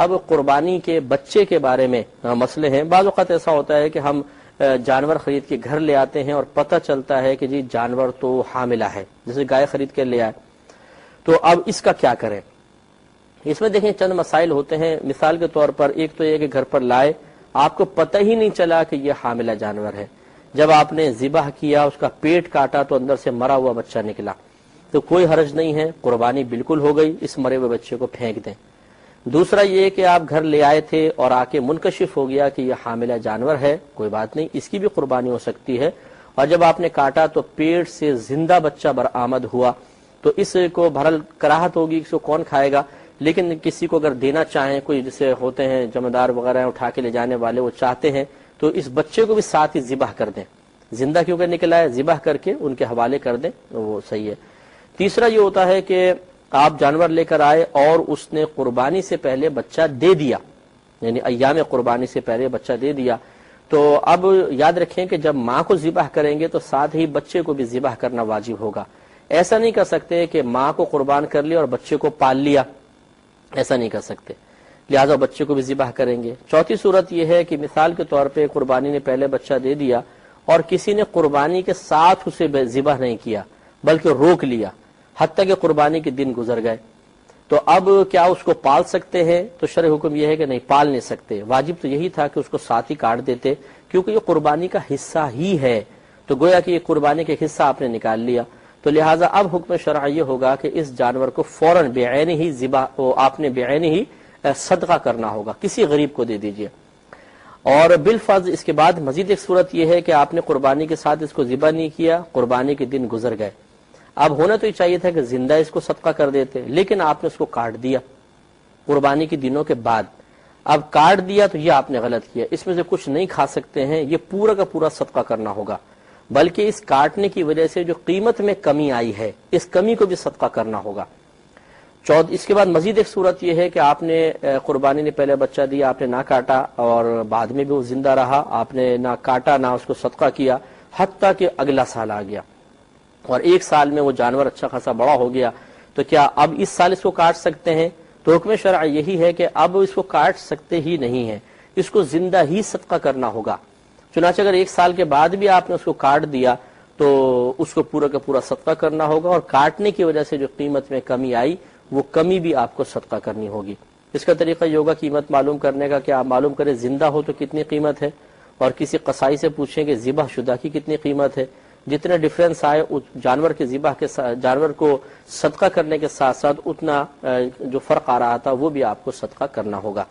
اب قربانی کے بچے کے بارے میں مسئلے ہیں. بعض اوقات ایسا ہوتا ہے کہ ہم جانور خرید کے گھر لے آتے ہیں اور پتہ چلتا ہے کہ جی جانور تو حاملہ ہے، جیسے گائے خرید کے لے آئے، تو اب اس کا کیا کریں؟ اس میں دیکھیں چند مسائل ہوتے ہیں. مثال کے طور پر ایک تو یہ کہ گھر پر لائے، آپ کو پتہ ہی نہیں چلا کہ یہ حاملہ جانور ہے. جب آپ نے ذبح کیا، اس کا پیٹ کاٹا تو اندر سے مرا ہوا بچہ نکلا، تو کوئی حرج نہیں ہے، قربانی بالکل ہو گئی، اس مرے ہوئے بچے کو پھینک دیں. دوسرا یہ کہ آپ گھر لے آئے تھے اور آ کے منکشف ہو گیا کہ یہ حاملہ جانور ہے، کوئی بات نہیں، اس کی بھی قربانی ہو سکتی ہے. اور جب آپ نے کاٹا تو پیٹ سے زندہ بچہ برآمد ہوا، تو اس کو بہرحال کراہت ہوگی، اس کو کون کھائے گا. لیکن کسی کو اگر دینا چاہیں، کوئی جیسے ہوتے ہیں جمعدار وغیرہ اٹھا کے لے جانے والے، وہ چاہتے ہیں تو اس بچے کو بھی ساتھ ہی ذبح کر دیں. زندہ کیونکہ نکلا ہے، ذبح کر کے ان کے حوالے کر دیں، وہ صحیح ہے. تیسرا یہ ہوتا ہے کہ آپ جانور لے کر آئے اور اس نے قربانی سے پہلے بچہ دے دیا، یعنی ایام قربانی سے پہلے بچہ دے دیا، تو اب یاد رکھیں کہ جب ماں کو ذبح کریں گے تو ساتھ ہی بچے کو بھی ذبح کرنا واجب ہوگا. ایسا نہیں کر سکتے کہ ماں کو قربان کر لیا اور بچے کو پال لیا، ایسا نہیں کر سکتے، لہذا بچے کو بھی ذبح کریں گے. چوتھی صورت یہ ہے کہ مثال کے طور پہ قربانی نے پہلے بچہ دے دیا اور کسی نے قربانی کے ساتھ اسے ذبح نہیں کیا بلکہ روک لیا حتیٰ کہ قربانی کے دن گزر گئے، تو اب کیا اس کو پال سکتے ہیں؟ تو شرع حکم یہ ہے کہ نہیں، پال نہیں سکتے. واجب تو یہی تھا کہ اس کو ساتھ ہی کاٹ دیتے، کیونکہ یہ قربانی کا حصہ ہی ہے، تو گویا کہ یہ قربانی کے حصہ آپ نے نکال لیا. تو لہٰذا اب حکم شرع یہ ہوگا کہ اس جانور کو فوراً بعین ہی ذبح، آپ نے بعین ہی صدقہ کرنا ہوگا، کسی غریب کو دے دیجئے. اور بالفرض اس کے بعد مزید ایک صورت یہ ہے کہ آپ نے قربانی کے ساتھ اس کو ذبح نہیں کیا، قربانی کے دن گزر گئے. اب ہونا تو یہ چاہیے تھا کہ زندہ اس کو صدقہ کر دیتے، لیکن آپ نے اس کو کاٹ دیا قربانی کے دنوں کے بعد. اب کاٹ دیا تو یہ آپ نے غلط کیا، اس میں سے کچھ نہیں کھا سکتے ہیں، یہ پورا کا پورا صدقہ کرنا ہوگا، بلکہ اس کاٹنے کی وجہ سے جو قیمت میں کمی آئی ہے اس کمی کو بھی صدقہ کرنا ہوگا. اس کے بعد مزید ایک صورت یہ ہے کہ آپ نے قربانی نے پہلے بچہ دیا، آپ نے نہ کاٹا اور بعد میں بھی وہ زندہ رہا، آپ نے نہ کاٹا نہ اس کو صدقہ کیا، حتیٰ کہ اگلا سال آ گیا اور ایک سال میں وہ جانور اچھا خاصا بڑا ہو گیا، تو کیا اب اس سال اس کو کاٹ سکتے ہیں؟ تو حکم شرع یہی ہے کہ اب اس کو کاٹ سکتے ہی نہیں ہیں، اس کو زندہ ہی صدقہ کرنا ہوگا. چنانچہ اگر ایک سال کے بعد بھی آپ نے اس کو کاٹ دیا تو اس کو پورا کا پورا صدقہ کرنا ہوگا، اور کاٹنے کی وجہ سے جو قیمت میں کمی آئی وہ کمی بھی آپ کو صدقہ کرنی ہوگی. اس کا طریقہ یہ ہوگا قیمت معلوم کرنے کا کہ آپ معلوم کریں زندہ ہو تو کتنی قیمت ہے، اور کسی قصائی سے پوچھیں کہ ذبح شدہ کی کتنی قیمت ہے. جتنا ڈفرینس آئے جانور کے ذبح کے جانور کو صدقہ کرنے کے ساتھ ساتھ اتنا جو فرق آ رہا تھا وہ بھی آپ کو صدقہ کرنا ہوگا.